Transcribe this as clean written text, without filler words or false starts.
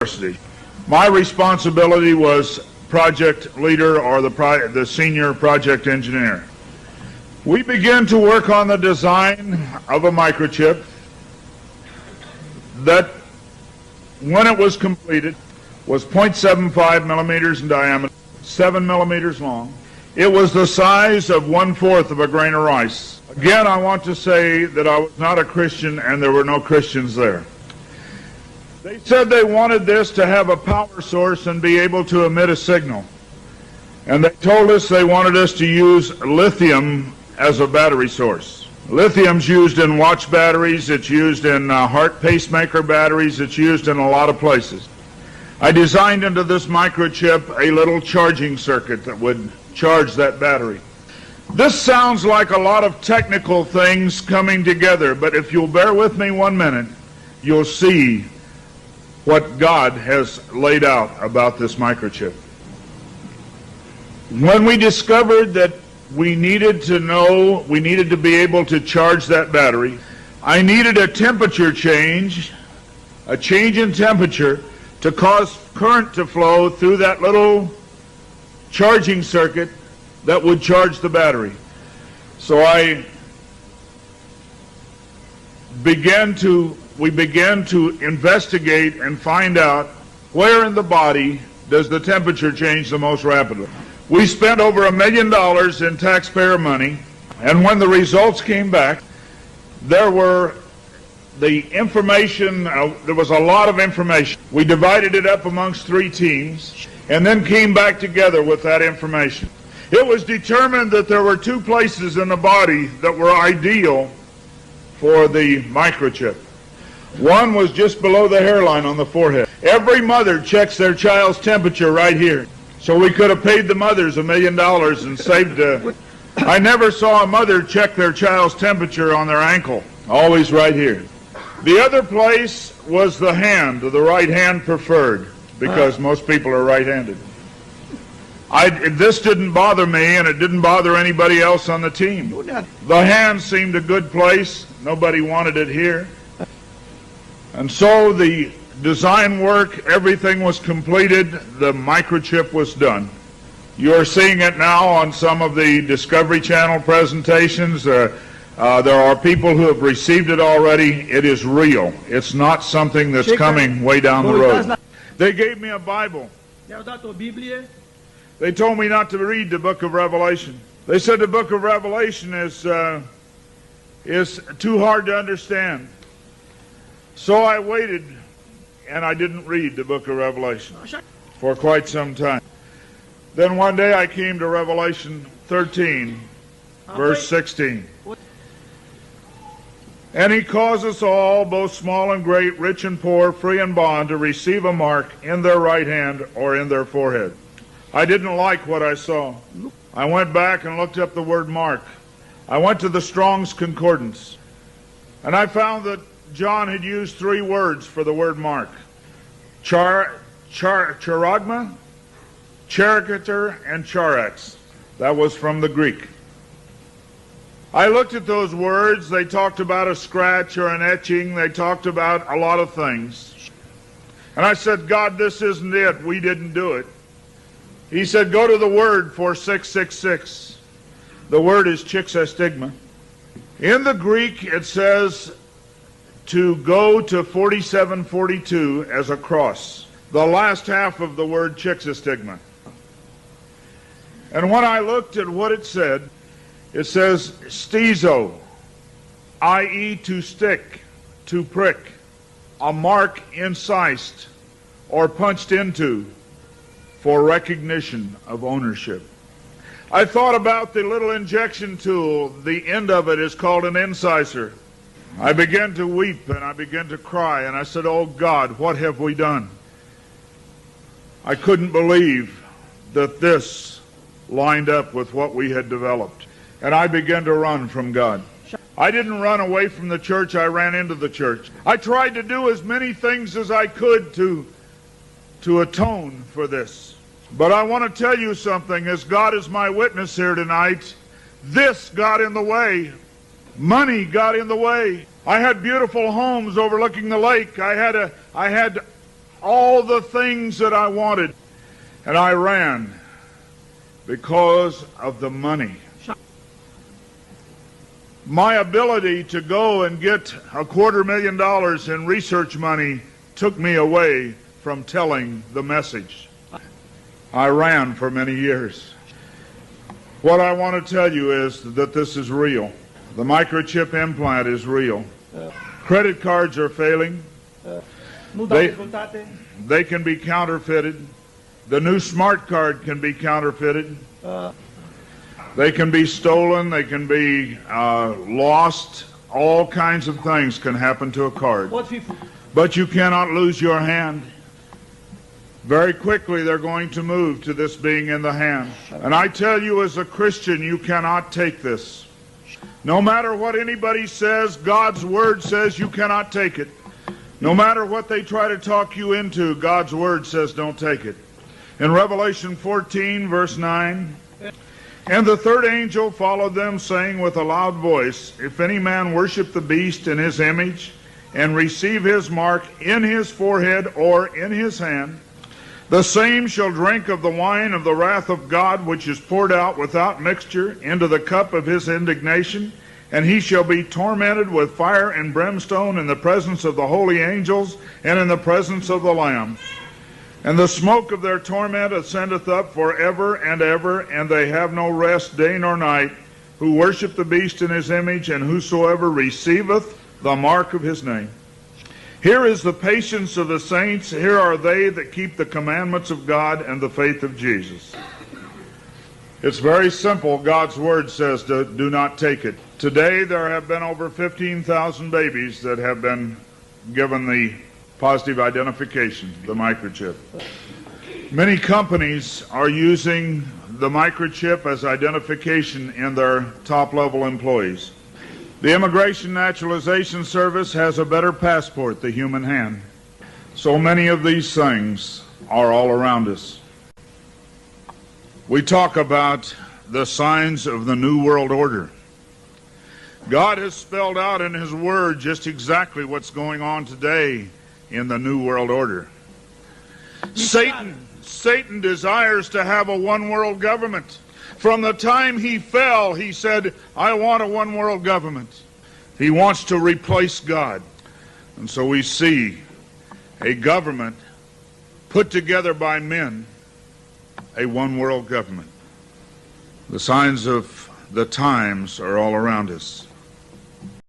University. My responsibility was project leader or the senior project engineer. We began to work on the design of a microchip that, when it was completed, was 0.75 millimeters in diameter, 7 millimeters long. It was the size of 1/4 of a grain of rice. Again, I want to say that I was not a Christian and there were no Christians there. They said they wanted this to have a power source and be able to emit a signal. And they told us they wanted us to use lithium as a battery source. Lithium's used in watch batteries, it's used in heart pacemaker batteries, it's used in a lot of places. I designed into this microchip a little charging circuit that would charge that battery. This sounds like a lot of technical things coming together, but if you'll bear with me 1 minute, you'll see what God has laid out about this microchip. When we discovered that we needed to be able to charge that battery, I needed a temperature change, a change in temperature, to cause current to flow through that little charging circuit that would charge the battery. So we began to investigate and find out where in the body does the temperature change the most rapidly. We spent over $1 million in taxpayer money, and when the results came back, there was a lot of information. We divided it up amongst 3 teams and then came back together with that information. It was determined that there were 2 places in the body that were ideal for the microchip. One was just below the hairline on the forehead. Every mother checks their child's temperature right here. So we could have paid the mothers $1 million and saved. I never saw a mother check their child's temperature on their ankle. Always right here. The other place was the hand, the right hand preferred, because most people are right-handed. This didn't bother me, and it didn't bother anybody else on the team. The hand seemed a good place. Nobody wanted it here. And so the design work, everything was completed. The microchip was done. You're seeing it now on some of the Discovery Channel presentations. There are people who have received it already. It is real. It's not something that's coming way down the road. They gave me a Bible. They told me not to read the book of Revelation. They said the book of Revelation is too hard to understand. So I waited, and I didn't read the book of Revelation for quite some time. Then one day I came to Revelation 13, verse 16. And he caused us all, both small and great, rich and poor, free and bond, to receive a mark in their right hand or in their forehead. I didn't like what I saw. I went back and looked up the word mark. I went to the Strong's Concordance, and I found that John had used 3 words for the word mark. Charagma, charicature, and charax. That was from the Greek. I looked at those words. They talked about a scratch or an etching. They talked about a lot of things. And I said, God, this isn't it. We didn't do it. He said, go to the word for 666. The word is chixastigma. In the Greek, it says to go to 4742 as a cross. The last half of the word chixastigma. And when I looked at what it says stizo, i.e. to stick, to prick, a mark incised or punched into for recognition of ownership. I thought about the little injection tool. The end of it is called an incisor. I began to weep and I began to cry, and I said, oh God, what have we done? I couldn't believe that this lined up with what we had developed. And I began to run from God. I didn't run away from the church, I ran into the church. I tried to do as many things as I could to atone for this. But I want to tell you something, as God is my witness here tonight, this got in the way. Money got in the way. I had beautiful homes overlooking the lake. I had all the things that I wanted. And I ran because of the money. My ability to go and get $250,000 in research money took me away from telling the message. I ran for many years. What I want to tell you is that this is real. The microchip implant is real. Credit cards are failing. They can be counterfeited. The new smart card can be counterfeited. They can be stolen. They can be lost. All kinds of things can happen to a card. But you cannot lose your hand. Very quickly they're going to move to this being in the hand. And I tell you, as a Christian, you cannot take this. No matter what anybody says, God's Word says you cannot take it. No matter what they try to talk you into, God's Word says don't take it. In Revelation 14, verse 9, and the third angel followed them, saying with a loud voice, if any man worship the beast in his image, and receive his mark in his forehead or in his hand, the same shall drink of the wine of the wrath of God, which is poured out without mixture into the cup of his indignation, and he shall be tormented with fire and brimstone in the presence of the holy angels and in the presence of the Lamb. And the smoke of their torment ascendeth up forever and ever, and they have no rest day nor night, who worship the beast in his image, and whosoever receiveth the mark of his name. Here is the patience of the saints. Here are they that keep the commandments of God and the faith of Jesus. It's very simple. God's Word says do not take it. Today there have been over 15,000 babies that have been given the positive identification, the microchip. Many companies are using the microchip as identification in their top-level employees. The Immigration Naturalization Service has a better passport, the human hand. So many of these things are all around us. We talk about the signs of the New World Order. God has spelled out in His Word just exactly what's going on today in the New World Order. Satan desires to have a one-world government. From the time he fell, he said, I want a one-world government. He wants to replace God. And so we see a government put together by men, a one-world government. The signs of the times are all around us.